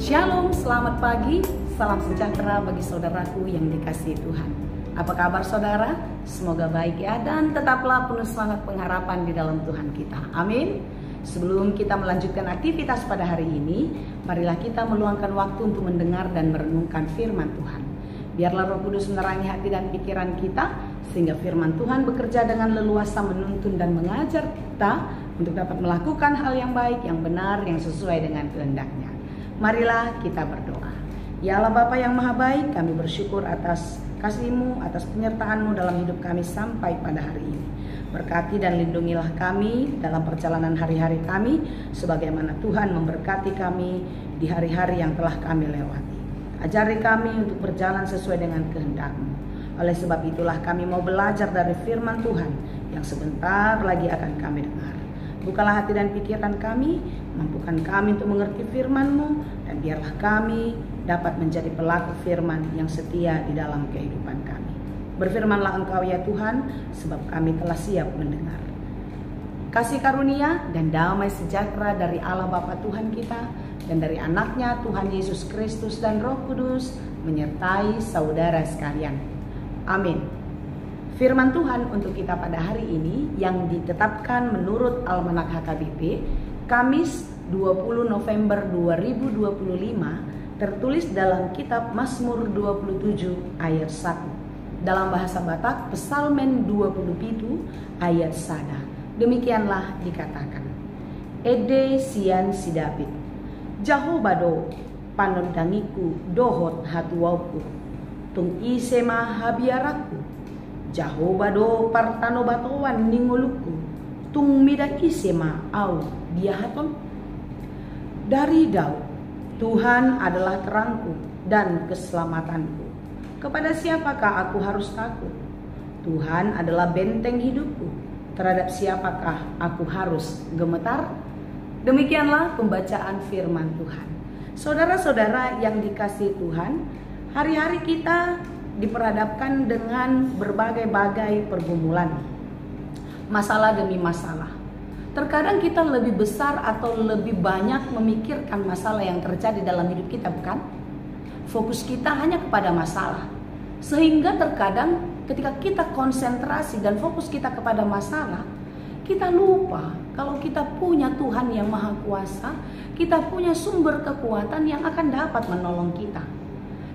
Shalom, selamat pagi, salam sejahtera bagi saudaraku yang dikasihi Tuhan. Apa kabar saudara? Semoga baik ya, dan tetaplah penuh semangat pengharapan di dalam Tuhan kita. Amin. Sebelum kita melanjutkan aktivitas pada hari ini, marilah kita meluangkan waktu untuk mendengar dan merenungkan firman Tuhan. Biarlah Roh Kudus menerangi hati dan pikiran kita, sehingga firman Tuhan bekerja dengan leluasa menuntun dan mengajar kita untuk dapat melakukan hal yang baik, yang benar, yang sesuai dengan kehendak-Nya. Marilah kita berdoa. Ya Allah Bapa yang Maha Baik, kami bersyukur atas kasih-Mu, atas penyertaan-Mu dalam hidup kami sampai pada hari ini. Berkati dan lindungilah kami dalam perjalanan hari-hari kami, sebagaimana Tuhan memberkati kami di hari-hari yang telah kami lewati. Ajari kami untuk berjalan sesuai dengan kehendak-Mu. Oleh sebab itulah kami mau belajar dari firman Tuhan yang sebentar lagi akan kami dengar. Bukalah hati dan pikiran kami, mampukan kami untuk mengerti firman-Mu, dan biarlah kami dapat menjadi pelaku firman yang setia di dalam kehidupan kami. Berfirmanlah Engkau ya Tuhan, sebab kami telah siap mendengar. Kasih karunia dan damai sejahtera dari Allah Bapa Tuhan kita, dan dari anaknya Tuhan Yesus Kristus dan Roh Kudus, menyertai saudara sekalian. Amin. Firman Tuhan untuk kita pada hari ini yang ditetapkan menurut Almanak HKBP, Kamis 20 November 2025, tertulis dalam kitab Mazmur 27 ayat 1. Dalam bahasa Batak, Psalmen 27 ayat 1. Demikianlah dikatakan. Ede sian si David, Jahobado panondangiku dohot hatuauku, tung isema habiaraku, Jahobado partano batowan ningoluku, tung mida isema au diahaton. Dari Daud, Tuhan adalah terangku dan keselamatanku. Kepada siapakah aku harus takut? Tuhan adalah benteng hidupku. Terhadap siapakah aku harus gemetar? Demikianlah pembacaan firman Tuhan. Saudara-saudara yang dikasihi Tuhan, hari-hari kita diperhadapkan dengan berbagai-bagai pergumulan, masalah demi masalah. Terkadang kita lebih besar atau lebih banyak memikirkan masalah yang terjadi dalam hidup kita, bukan? Fokus kita hanya kepada masalah, sehingga terkadang ketika kita konsentrasi dan fokus kita kepada masalah, kita lupa kalau kita punya Tuhan yang Maha Kuasa, kita punya sumber kekuatan yang akan dapat menolong kita.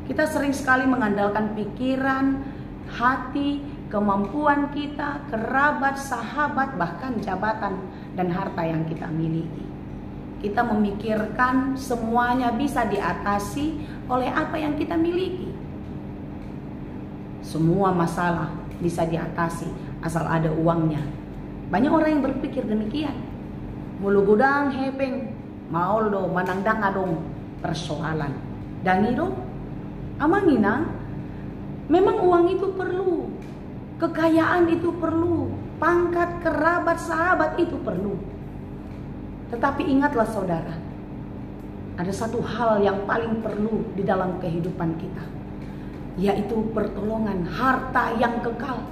Kita sering sekali mengandalkan pikiran, hati, kemampuan kita, kerabat, sahabat, bahkan jabatan dan harta yang kita miliki. Kita memikirkan semuanya bisa diatasi oleh apa yang kita miliki. Semua masalah bisa diatasi asal ada uangnya. Banyak orang yang berpikir demikian. Mulu gudang hepeng, maul do manangdang adong persoalan. Dangido amangina, memang uang itu perlu, kekayaan itu perlu, pangkat, kerabat, sahabat itu perlu. Tetapi ingatlah saudara, ada satu hal yang paling perlu di dalam kehidupan kita, yaitu pertolongan, harta yang kekal.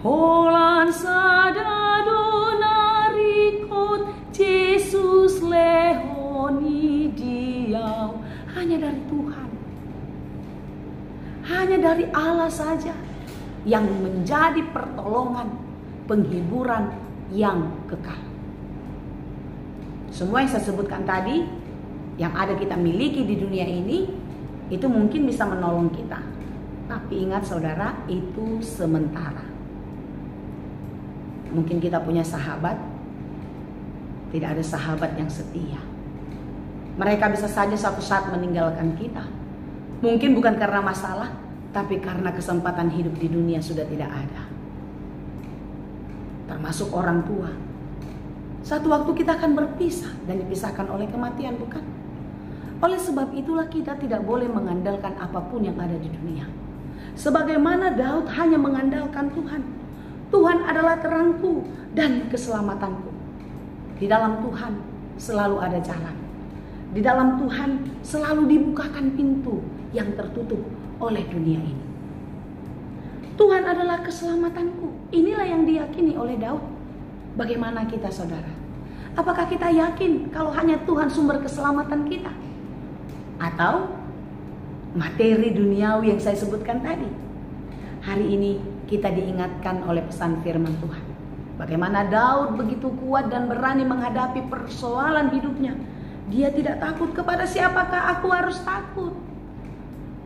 Holan sadadona rikot Jesus lehoni diau. Hanya dari Tuhan, hanya dari Allah saja yang menjadi pertolongan, penghiburan yang kekal. Semua yang saya sebutkan tadi, yang ada kita miliki di dunia ini, itu mungkin bisa menolong kita. Tapi ingat saudara, itu sementara. Mungkin kita punya sahabat, tidak ada sahabat yang setia. Mereka bisa saja suatu saat meninggalkan kita. Mungkin bukan karena masalah, tapi karena kesempatan hidup di dunia sudah tidak ada. Termasuk orang tua. Satu waktu kita akan berpisah dan dipisahkan oleh kematian, bukan? Oleh sebab itulah kita tidak boleh mengandalkan apapun yang ada di dunia. Sebagaimana Daud hanya mengandalkan Tuhan. Tuhan adalah terangku dan keselamatanku. Di dalam Tuhan selalu ada jalan. Di dalam Tuhan selalu dibukakan pintu yang tertutup oleh dunia ini. Tuhan adalah keselamatanku. Inilah yang diyakini oleh Daud. Bagaimana kita saudara? Apakah kita yakin kalau hanya Tuhan sumber keselamatan kita? atau materi duniawi yang saya sebutkan tadi. Hari ini kita diingatkan oleh pesan firman Tuhan, bagaimana Daud begitu kuat dan berani menghadapi persoalan hidupnya. Dia tidak takut. Kepada siapakah aku harus takut?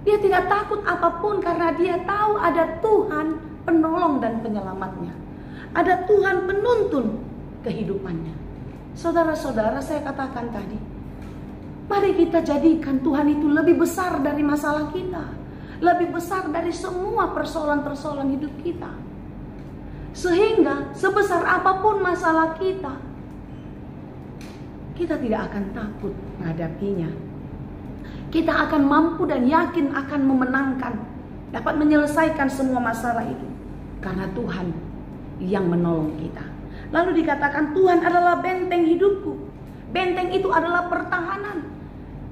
Dia tidak takut apapun karena dia tahu ada Tuhan penolong dan penyelamatnya. Ada Tuhan penuntun kehidupannya. Saudara-saudara, saya katakan tadi, mari kita jadikan Tuhan itu lebih besar dari masalah kita, lebih besar dari semua persoalan-persoalan hidup kita. Sehingga sebesar apapun masalah kita, kita tidak akan takut menghadapinya. Kita akan mampu dan yakin akan memenangkan, dapat menyelesaikan semua masalah itu, karena Tuhan yang menolong kita. Lalu dikatakan Tuhan adalah benteng hidupku. Benteng itu adalah pertahanan.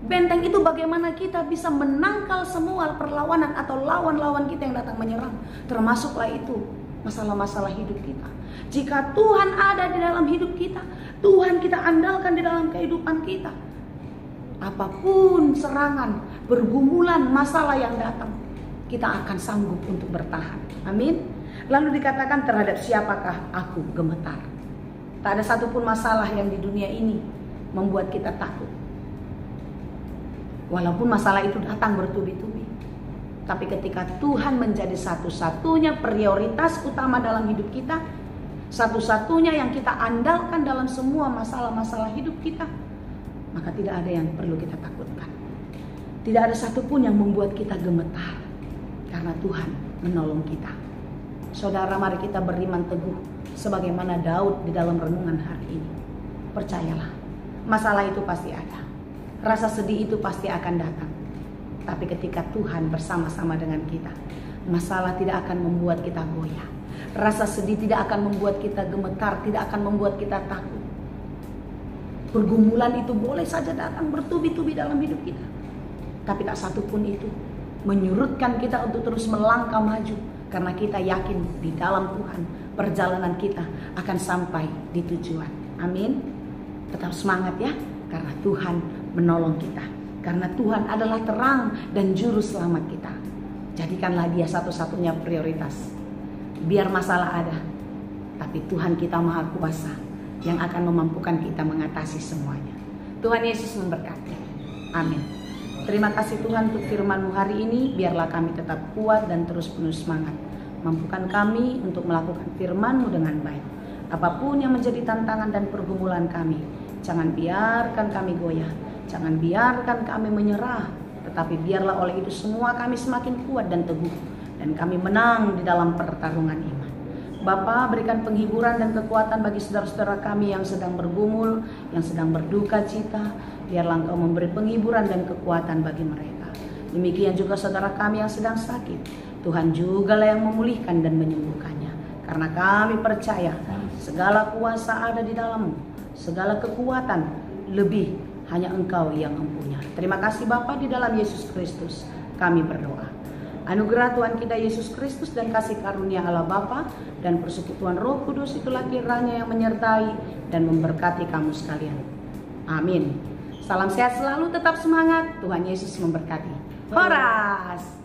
Benteng itu bagaimana kita bisa menangkal semua perlawanan atau lawan-lawan kita yang datang menyerang. Termasuklah itu masalah-masalah hidup kita. Jika Tuhan ada di dalam hidup kita, Tuhan kita andalkan di dalam kehidupan kita, apapun serangan, pergumulan, masalah yang datang, kita akan sanggup untuk bertahan. Amin. Lalu dikatakan terhadap siapakah aku gemetar. Tak ada satupun masalah yang di dunia ini membuat kita takut. Walaupun masalah itu datang bertubi-tubi, tapi ketika Tuhan menjadi satu-satunya prioritas utama dalam hidup kita, satu-satunya yang kita andalkan dalam semua masalah-masalah hidup kita, maka tidak ada yang perlu kita takutkan. Tidak ada satupun yang membuat kita gemetar, karena Tuhan menolong kita. Saudara, mari kita beriman teguh sebagaimana Daud di dalam renungan hari ini. Percayalah, masalah itu pasti ada. Rasa sedih itu pasti akan datang. Tapi ketika Tuhan bersama-sama dengan kita, masalah tidak akan membuat kita goyah. Rasa sedih tidak akan membuat kita gemetar, tidak akan membuat kita takut. Pergumulan itu boleh saja datang bertubi-tubi dalam hidup kita, tapi tak satupun itu menyurutkan kita untuk terus melangkah maju, karena kita yakin di dalam Tuhan perjalanan kita akan sampai di tujuan. Amin. Tetap semangat ya, karena Tuhan menolong kita, karena Tuhan adalah terang dan juru selamat kita. Jadikanlah Dia satu-satunya prioritas. Biar masalah ada, tapi Tuhan kita Maha Kuasa yang akan memampukan kita mengatasi semuanya. Tuhan Yesus memberkati. Amin. Terima kasih Tuhan untuk firman-Mu hari ini. Biarlah kami tetap kuat dan terus penuh semangat. Mampukan kami untuk melakukan firman-Mu dengan baik. Apapun yang menjadi tantangan dan pergumulan kami, jangan biarkan kami goyah, jangan biarkan kami menyerah, tetapi biarlah oleh itu semua kami semakin kuat dan teguh, dan kami menang di dalam pertarungan iman. Bapa, berikan penghiburan dan kekuatan bagi saudara-saudara kami yang sedang bergumul, yang sedang berduka cita. Biarlah Engkau memberi penghiburan dan kekuatan bagi mereka. Demikian juga saudara kami yang sedang sakit, Tuhan jugalah yang memulihkan dan menyembuhkannya. Karena kami percaya segala kuasa ada di dalam-Mu, segala kekuatan lebih hanya Engkau yang mempunyai. Terima kasih Bapa, di dalam Yesus Kristus kami berdoa. Anugerah Tuhan kita Yesus Kristus dan kasih karunia Allah Bapa dan persekutuan Roh Kudus itulah kiranya yang menyertai dan memberkati kamu sekalian. Amin. Salam sehat selalu, tetap semangat. Tuhan Yesus memberkati. Horas.